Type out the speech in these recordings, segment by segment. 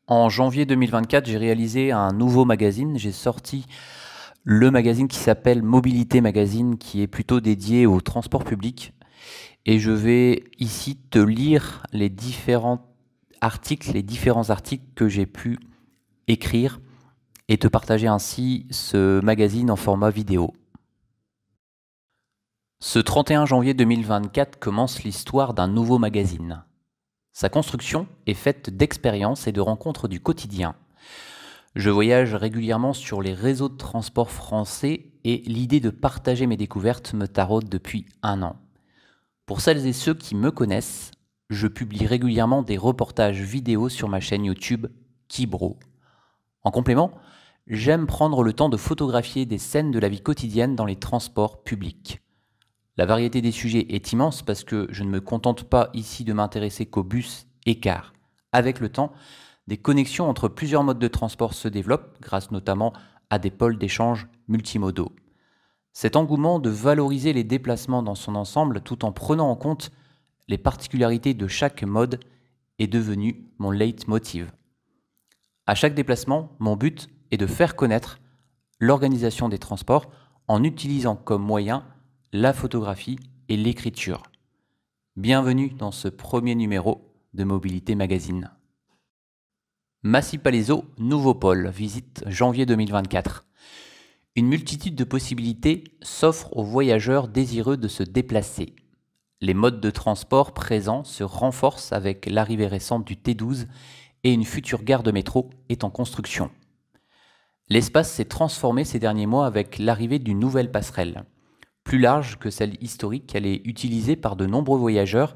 En janvier 2024, j'ai réalisé un nouveau magazine. J'ai sorti le magazine qui s'appelle Mobilité Magazine, qui est plutôt dédié au transport public. Et je vais ici te lire les différents articles que j'ai pu écrire et te partager ainsi ce magazine en format vidéo. Ce 31 janvier 2024 commence l'histoire d'un nouveau magazine. Sa construction est faite d'expériences et de rencontres du quotidien. Je voyage régulièrement sur les réseaux de transport français et l'idée de partager mes découvertes me taraude depuis 1 an. Pour celles et ceux qui me connaissent, je publie régulièrement des reportages vidéo sur ma chaîne YouTube Kibro. En complément, j'aime prendre le temps de photographier des scènes de la vie quotidienne dans les transports publics. La variété des sujets est immense parce que je ne me contente pas ici de m'intéresser qu'aux bus et cars. Avec le temps, des connexions entre plusieurs modes de transport se développent grâce notamment à des pôles d'échange multimodaux. Cet engouement de valoriser les déplacements dans son ensemble tout en prenant en compte les particularités de chaque mode est devenu mon leitmotiv. À chaque déplacement, mon but est de faire connaître l'organisation des transports en utilisant comme moyen la photographie et l'écriture. Bienvenue dans ce premier numéro de Mobilité Magazine. Massy-Palaiseau, nouveau pôle, visite janvier 2024. Une multitude de possibilités s'offrent aux voyageurs désireux de se déplacer. Les modes de transport présents se renforcent avec l'arrivée récente du T12 et une future gare de métro est en construction. L'espace s'est transformé ces derniers mois avec l'arrivée d'une nouvelle passerelle. Plus large que celle historique, elle est utilisée par de nombreux voyageurs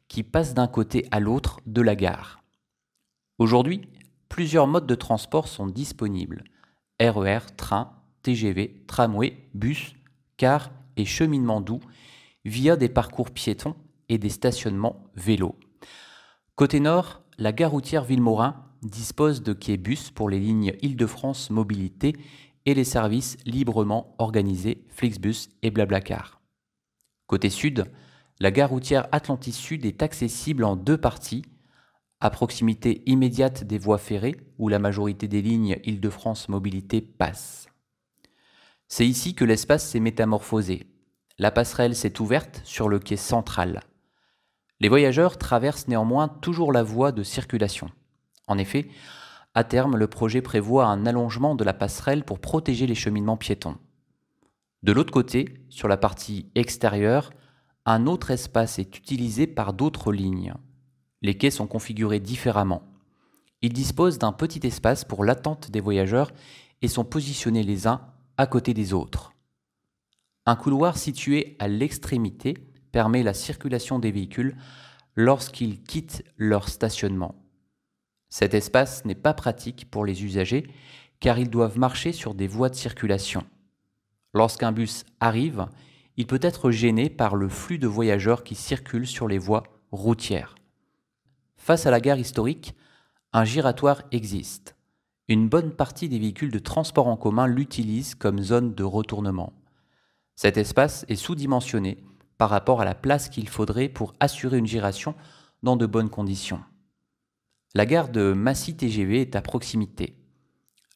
qui passent d'un côté à l'autre de la gare. Aujourd'hui, plusieurs modes de transport sont disponibles. RER, train, TGV, tramway, bus, car et cheminement doux via des parcours piétons et des stationnements vélos. Côté nord, la gare routière Villemorin dispose de quais bus pour les lignes Île-de-France Mobilité et les services librement organisés Flixbus et Blablacar. Côté sud, la gare routière Atlantis Sud est accessible en 2 parties, à proximité immédiate des voies ferrées où la majorité des lignes Île-de-France Mobilité passent. C'est ici que l'espace s'est métamorphosé. La passerelle s'est ouverte sur le quai central. Les voyageurs traversent néanmoins toujours la voie de circulation. En effet, à terme, le projet prévoit un allongement de la passerelle pour protéger les cheminements piétons. De l'autre côté, sur la partie extérieure, un autre espace est utilisé par d'autres lignes. Les quais sont configurés différemment. Ils disposent d'un petit espace pour l'attente des voyageurs et sont positionnés les uns à côté des autres. Un couloir situé à l'extrémité permet la circulation des véhicules lorsqu'ils quittent leur stationnement. Cet espace n'est pas pratique pour les usagers car ils doivent marcher sur des voies de circulation. Lorsqu'un bus arrive, il peut être gêné par le flux de voyageurs qui circulent sur les voies routières. Face à la gare historique, un giratoire existe. Une bonne partie des véhicules de transport en commun l'utilisent comme zone de retournement. Cet espace est sous-dimensionné par rapport à la place qu'il faudrait pour assurer une giration dans de bonnes conditions. La gare de Massy TGV est à proximité.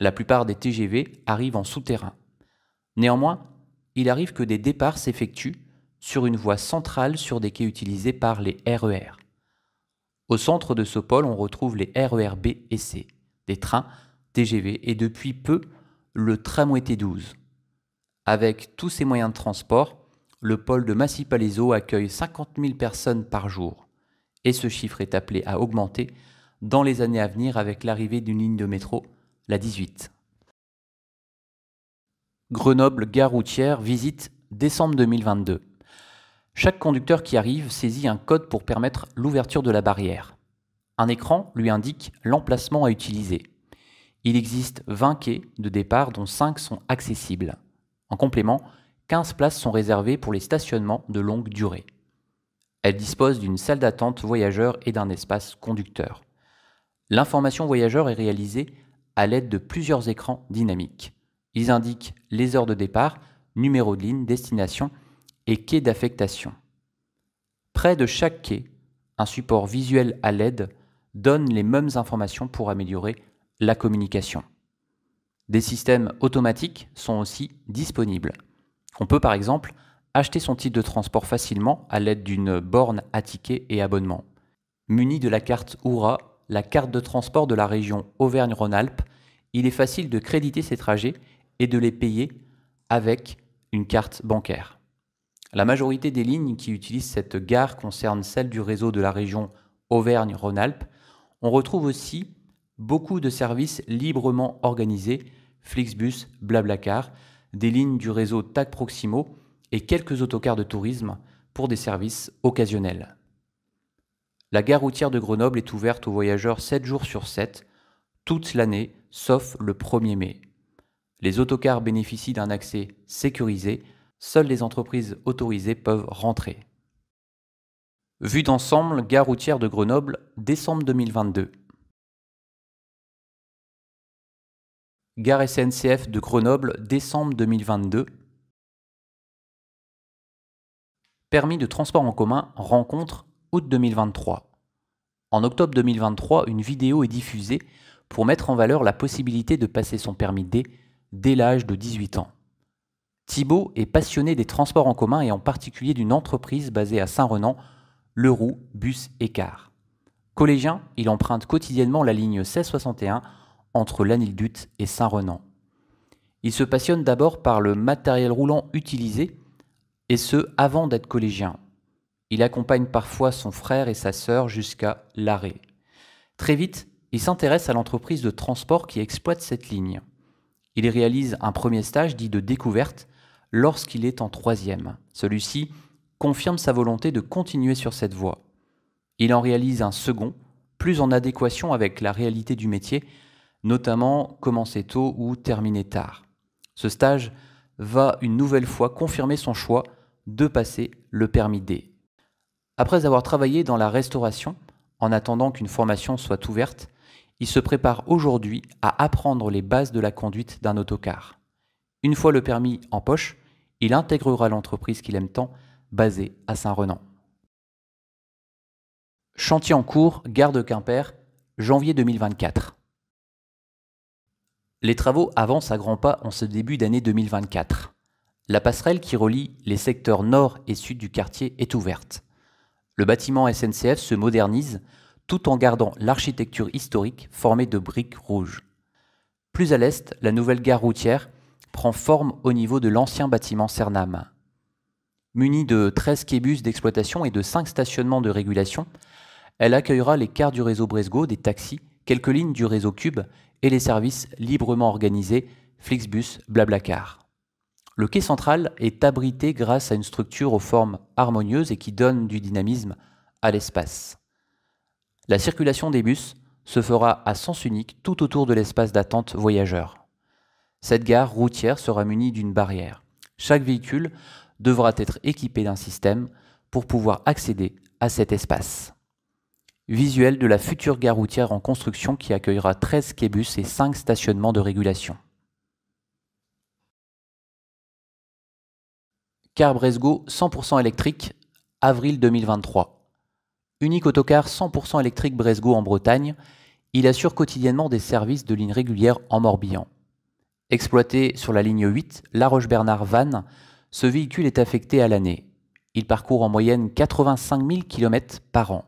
La plupart des TGV arrivent en souterrain. Néanmoins, il arrive que des départs s'effectuent sur une voie centrale sur des quais utilisés par les RER. Au centre de ce pôle, on retrouve les RER B et C, des trains, TGV et depuis peu, le tramway T12. Avec tous ces moyens de transport, le pôle de Massy-Palaiseau accueille 50 000 personnes par jour. Et ce chiffre est appelé à augmenter dans les années à venir avec l'arrivée d'une ligne de métro, la 18. Grenoble Gare routière, visite décembre 2022. Chaque conducteur qui arrive saisit un code pour permettre l'ouverture de la barrière. Un écran lui indique l'emplacement à utiliser. Il existe 20 quais de départ dont 5 sont accessibles. En complément, 15 places sont réservées pour les stationnements de longue durée. Elle dispose d'une salle d'attente voyageurs et d'un espace conducteur. L'information voyageur est réalisée à l'aide de plusieurs écrans dynamiques. Ils indiquent les heures de départ, numéro de ligne, destination et quai d'affectation. Près de chaque quai, un support visuel à LED donnent les mêmes informations pour améliorer la communication. Des systèmes automatiques sont aussi disponibles. On peut par exemple acheter son titre de transport facilement à l'aide d'une borne à tickets et abonnements. Muni de la carte Oura, la carte de transport de la région Auvergne-Rhône-Alpes, il est facile de créditer ses trajets et de les payer avec une carte bancaire. La majorité des lignes qui utilisent cette gare concernent celles du réseau de la région Auvergne-Rhône-Alpes. On retrouve aussi beaucoup de services librement organisés, Flixbus, Blablacar, des lignes du réseau TAG Proximo et quelques autocars de tourisme pour des services occasionnels. La gare routière de Grenoble est ouverte aux voyageurs 7 jours sur 7, toute l'année, sauf le 1er mai. Les autocars bénéficient d'un accès sécurisé, seules les entreprises autorisées peuvent rentrer. Vue d'ensemble, gare routière de Grenoble, décembre 2022. Gare SNCF de Grenoble, décembre 2022. Permis de transport en commun, rencontre, août 2023. En octobre 2023, une vidéo est diffusée pour mettre en valeur la possibilité de passer son permis D dès l'âge de 18 ans. Thibaut est passionné des transports en commun et en particulier d'une entreprise basée à Saint-Renan, Leroux Bus et Cars. Collégien, il emprunte quotidiennement la ligne 1661 entre Lanilduc et Saint-Renan. Il se passionne d'abord par le matériel roulant utilisé, et ce avant d'être collégien. Il accompagne parfois son frère et sa sœur jusqu'à l'arrêt. Très vite, il s'intéresse à l'entreprise de transport qui exploite cette ligne. Il réalise un premier stage dit de découverte lorsqu'il est en 3e. Celui-ci confirme sa volonté de continuer sur cette voie. Il en réalise un second, plus en adéquation avec la réalité du métier, notamment commencer tôt ou terminer tard. Ce stage va une nouvelle fois confirmer son choix de passer le permis D. Après avoir travaillé dans la restauration, en attendant qu'une formation soit ouverte, il se prépare aujourd'hui à apprendre les bases de la conduite d'un autocar. Une fois le permis en poche, il intégrera l'entreprise qu'il aime tant, basée à Saint-Renan. Chantier en cours, gare de Quimper, janvier 2024. Les travaux avancent à grands pas en ce début d'année 2024. La passerelle qui relie les secteurs nord et sud du quartier est ouverte. Le bâtiment SNCF se modernise tout en gardant l'architecture historique formée de briques rouges. Plus à l'est, la nouvelle gare routière prend forme au niveau de l'ancien bâtiment Cernam. Munie de 13 quai-bus d'exploitation et de 5 stationnements de régulation, elle accueillera les cars du réseau Bresgo, des taxis, quelques lignes du réseau Cube et les services librement organisés Flixbus, Blablacar. Le quai central est abrité grâce à une structure aux formes harmonieuses et qui donne du dynamisme à l'espace. La circulation des bus se fera à sens unique tout autour de l'espace d'attente voyageurs. Cette gare routière sera munie d'une barrière. Chaque véhicule devra être équipé d'un système pour pouvoir accéder à cet espace. Visuel de la future gare routière en construction qui accueillera 13 quai-bus et 5 stationnements de régulation. Car Bresgo 100% électrique, avril 2023. Unique autocar 100% électrique Bresgo en Bretagne, il assure quotidiennement des services de ligne régulière en Morbihan. Exploité sur la ligne 8, La Roche-Bernard-Vannes, ce véhicule est affecté à l'année. Il parcourt en moyenne 85 000 km par an.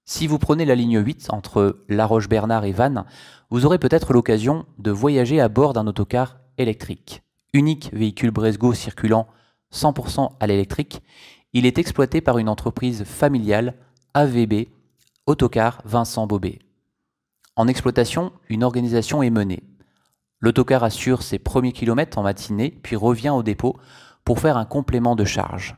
Si vous prenez la ligne 8 entre La Roche-Bernard et Vannes, vous aurez peut-être l'occasion de voyager à bord d'un autocar électrique. Unique véhicule Bresgo circulant 100% à l'électrique, il est exploité par une entreprise familiale, AVB, Autocar Vincent Bobet. En exploitation, une organisation est menée. L'autocar assure ses premiers kilomètres en matinée, puis revient au dépôt pour faire un complément de charge.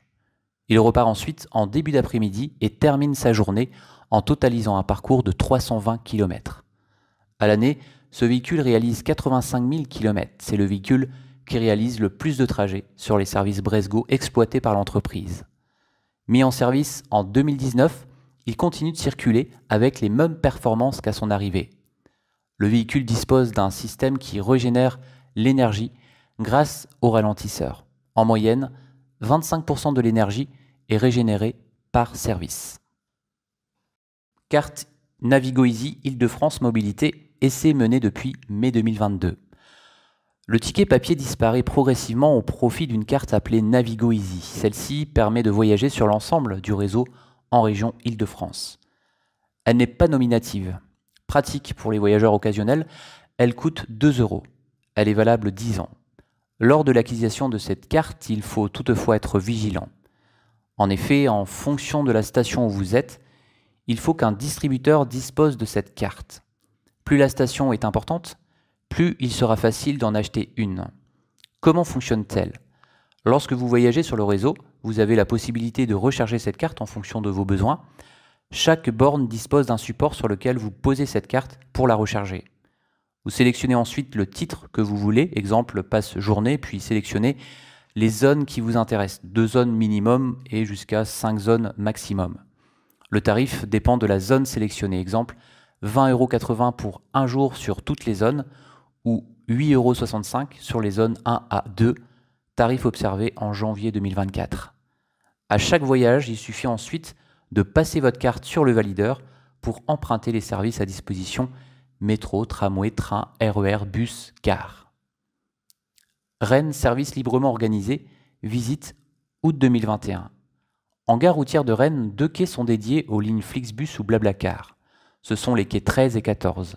Il repart ensuite en début d'après-midi et termine sa journée en totalisant un parcours de 320 km. À l'année, ce véhicule réalise 85 000 km. C'est le véhicule qui réalise le plus de trajets sur les services Bresgo exploités par l'entreprise. Mis en service en 2019, il continue de circuler avec les mêmes performances qu'à son arrivée. Le véhicule dispose d'un système qui régénère l'énergie grâce au ralentisseur. En moyenne, 25% de l'énergie est régénérée par service. Carte Navigo Easy Île-de-France Mobilité, essai mené depuis mai 2022. Le ticket papier disparaît progressivement au profit d'une carte appelée Navigo Easy. Celle-ci permet de voyager sur l'ensemble du réseau en région Île-de-France. Elle n'est pas nominative. Pratique pour les voyageurs occasionnels, elle coûte 2 euros. Elle est valable 10 ans. Lors de l'acquisition de cette carte, il faut toutefois être vigilant. En effet, en fonction de la station où vous êtes, il faut qu'un distributeur dispose de cette carte. Plus la station est importante, plus il sera facile d'en acheter une. Comment fonctionne-t-elle ? Lorsque vous voyagez sur le réseau, vous avez la possibilité de recharger cette carte en fonction de vos besoins. Chaque borne dispose d'un support sur lequel vous posez cette carte pour la recharger. Vous sélectionnez ensuite le titre que vous voulez, exemple passe journée, puis sélectionnez les zones qui vous intéressent, 2 zones minimum et jusqu'à 5 zones maximum. Le tarif dépend de la zone sélectionnée, exemple 20,80 € pour un jour sur toutes les zones ou 8,65 € sur les zones 1 à 2, tarif observé en janvier 2024. À chaque voyage, il suffit ensuite de passer votre carte sur le valideur pour emprunter les services à disposition métro, tramway, train, RER, bus, car. Rennes, service librement organisé, visite août 2021. En gare routière de Rennes, 2 quais sont dédiés aux lignes Flixbus ou Blablacar. Ce sont les quais 13 et 14.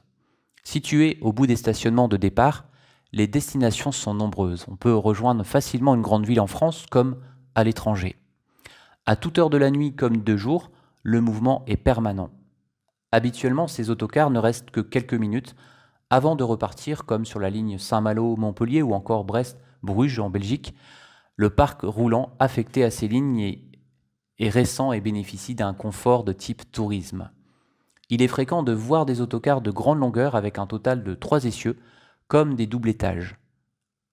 Situés au bout des stationnements de départ, les destinations sont nombreuses. On peut rejoindre facilement une grande ville en France comme à l'étranger. À toute heure de la nuit comme de jour, le mouvement est permanent. Habituellement, ces autocars ne restent que quelques minutes avant de repartir, comme sur la ligne Saint-Malo-Montpellier ou encore Brest-Bruges en Belgique. Le parc roulant affecté à ces lignes est récent et bénéficie d'un confort de type tourisme. Il est fréquent de voir des autocars de grande longueur avec un total de 3 essieux, comme des doubles étages.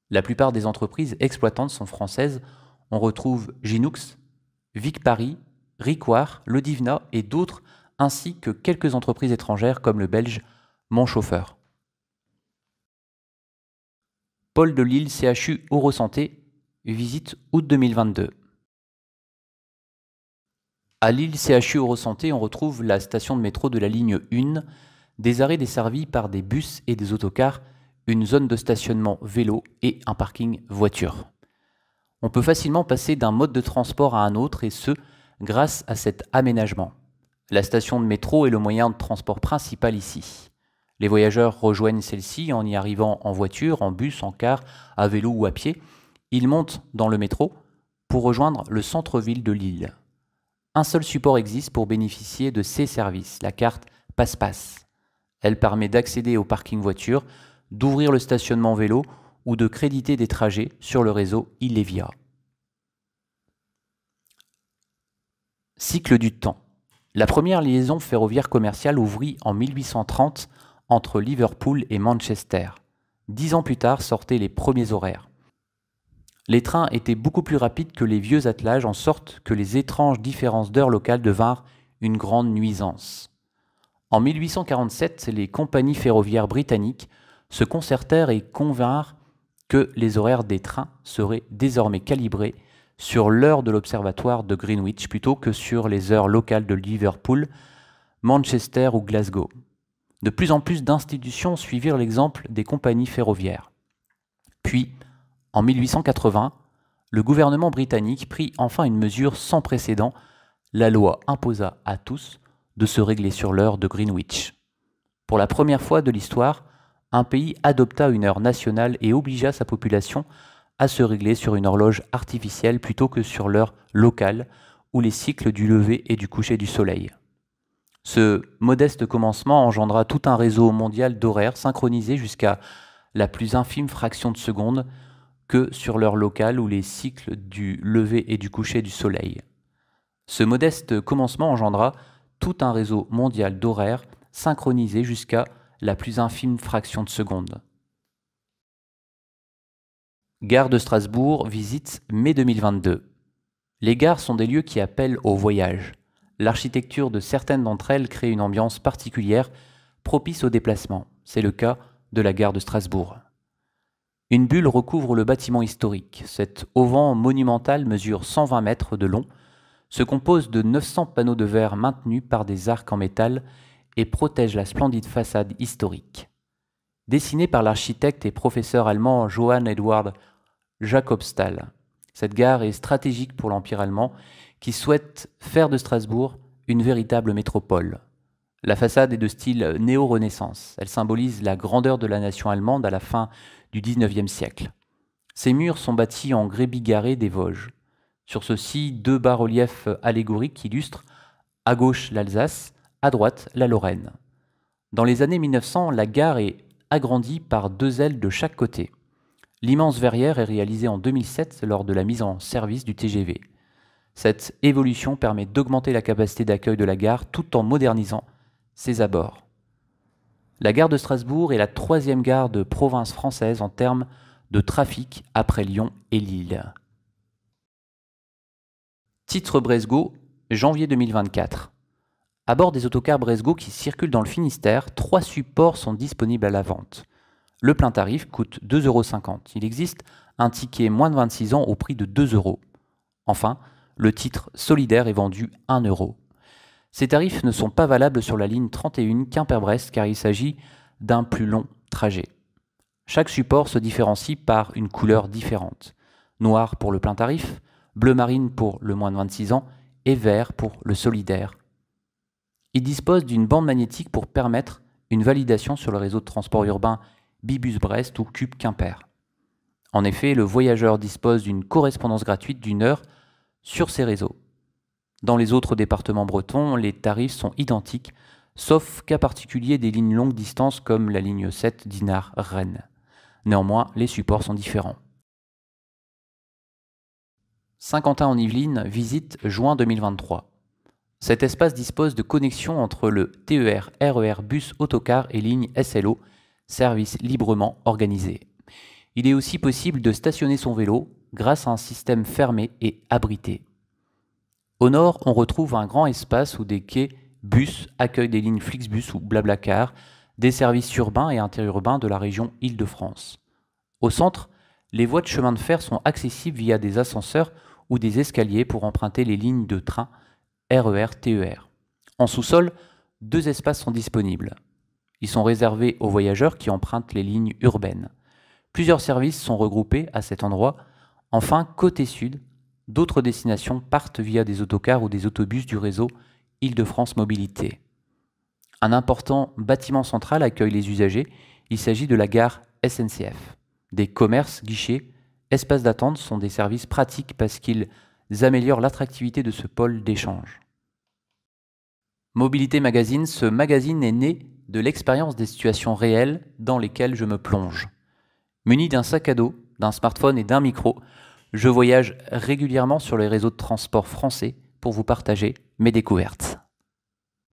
La plupart des entreprises exploitantes sont françaises. On retrouve Ginux, Vic Paris, Ricoire, Le Divna et d'autres, ainsi que quelques entreprises étrangères comme le belge Mon Chauffeur. Pôle de Lille CHU Eurosanté, visite août 2022. À Lille CHU Eurosanté, on retrouve la station de métro de la ligne 1, des arrêts desservis par des bus et des autocars, une zone de stationnement vélo et un parking voiture. On peut facilement passer d'un mode de transport à un autre et ce, grâce à cet aménagement. La station de métro est le moyen de transport principal ici. Les voyageurs rejoignent celle-ci en y arrivant en voiture, en bus, en car, à vélo ou à pied. Ils montent dans le métro pour rejoindre le centre-ville de Lille. Un seul support existe pour bénéficier de ces services, la carte Passe-Passe. Elle permet d'accéder au parking voiture, d'ouvrir le stationnement vélo ou de créditer des trajets sur le réseau Illevia. Cycle du temps. La première liaison ferroviaire commerciale ouvrit en 1830 entre Liverpool et Manchester. 10 ans plus tard sortaient les premiers horaires. Les trains étaient beaucoup plus rapides que les vieux attelages en sorte que les étranges différences d'heures locales devinrent une grande nuisance. En 1847, les compagnies ferroviaires britanniques se concertèrent et convinrent que les horaires des trains seraient désormais calibrés sur l'heure de l'observatoire de Greenwich plutôt que sur les heures locales de Liverpool, Manchester ou Glasgow. De plus en plus d'institutions suivirent l'exemple des compagnies ferroviaires. Puis, en 1880, le gouvernement britannique prit enfin une mesure sans précédent. La loi imposa à tous de se régler sur l'heure de Greenwich. Pour la première fois de l'histoire, un pays adopta une heure nationale et obligea sa population à se régler sur une horloge artificielle plutôt que sur l'heure locale ou les cycles du lever et du coucher du soleil. Ce modeste commencement engendra tout un réseau mondial d'horaires synchronisés jusqu'à la plus infime fraction de seconde que sur l'heure locale ou les cycles du lever et du coucher du soleil. Ce modeste commencement engendra tout un réseau mondial d'horaires synchronisés jusqu'à la plus infime fraction de seconde. Gare de Strasbourg, visite mai 2022. Les gares sont des lieux qui appellent au voyage. L'architecture de certaines d'entre elles crée une ambiance particulière, propice au déplacement. C'est le cas de la gare de Strasbourg. Une bulle recouvre le bâtiment historique. Cet auvent monumental mesure 120 mètres de long, se compose de 900 panneaux de verre maintenus par des arcs en métal et protège la splendide façade historique. Dessinée par l'architecte et professeur allemand Johann Eduard Jacobsthal, cette gare est stratégique pour l'Empire allemand qui souhaite faire de Strasbourg une véritable métropole. La façade est de style néo-renaissance. Elle symbolise la grandeur de la nation allemande à la fin du XIXe siècle. Ses murs sont bâtis en grès bigarré des Vosges. Sur ceux-ci, 2 bas-reliefs allégoriques illustrent à gauche l'Alsace, à droite la Lorraine. Dans les années 1900, la gare est agrandie par 2 ailes de chaque côté. L'immense verrière est réalisée en 2007 lors de la mise en service du TGV. Cette évolution permet d'augmenter la capacité d'accueil de la gare tout en modernisant ses abords. La gare de Strasbourg est la 3e gare de province française en termes de trafic après Lyon et Lille. Titre Bresgo, janvier 2024. À bord des autocars Bresgo qui circulent dans le Finistère, 3 supports sont disponibles à la vente. Le plein tarif coûte 2,50 €. Il existe un ticket moins de 26 ans au prix de 2 €. Enfin, le titre solidaire est vendu 1 €. Ces tarifs ne sont pas valables sur la ligne 31 Quimper-Brest car il s'agit d'un plus long trajet. Chaque support se différencie par une couleur différente. Noir pour le plein tarif, bleu marine pour le moins de 26 ans et vert pour le solidaire. Il dispose d'une bande magnétique pour permettre une validation sur le réseau de transport urbain Bibus Brest ou Cube Quimper. En effet, le voyageur dispose d'une correspondance gratuite d'1 heure sur ces réseaux. Dans les autres départements bretons, les tarifs sont identiques, sauf cas particulier des lignes longue distance comme la ligne 7 Dinard-Rennes. Néanmoins, les supports sont différents. Saint-Quentin-en-Yvelines, visite juin 2023. Cet espace dispose de connexions entre le TER, RER, bus, autocar et ligne SLO, service librement organisé. Il est aussi possible de stationner son vélo grâce à un système fermé et abrité. Au nord, on retrouve un grand espace où des quais bus accueillent des lignes Flixbus ou Blablacar, des services urbains et interurbains de la région Île-de-France. Au centre, les voies de chemin de fer sont accessibles via des ascenseurs ou des escaliers pour emprunter les lignes de train RER, TER. En sous-sol, 2 espaces sont disponibles. Ils sont réservés aux voyageurs qui empruntent les lignes urbaines. Plusieurs services sont regroupés à cet endroit. Enfin, côté sud, d'autres destinations partent via des autocars ou des autobus du réseau Île-de-France Mobilité. Un important bâtiment central accueille les usagers. Il s'agit de la gare SNCF. Des commerces, guichets, espaces d'attente sont des services pratiques parce qu'ils améliorent l'attractivité de ce pôle d'échange. Mobilité Magazine, ce magazine est né de l'expérience des situations réelles dans lesquelles je me plonge. Muni d'un sac à dos, d'un smartphone et d'un micro, je voyage régulièrement sur les réseaux de transport français pour vous partager mes découvertes.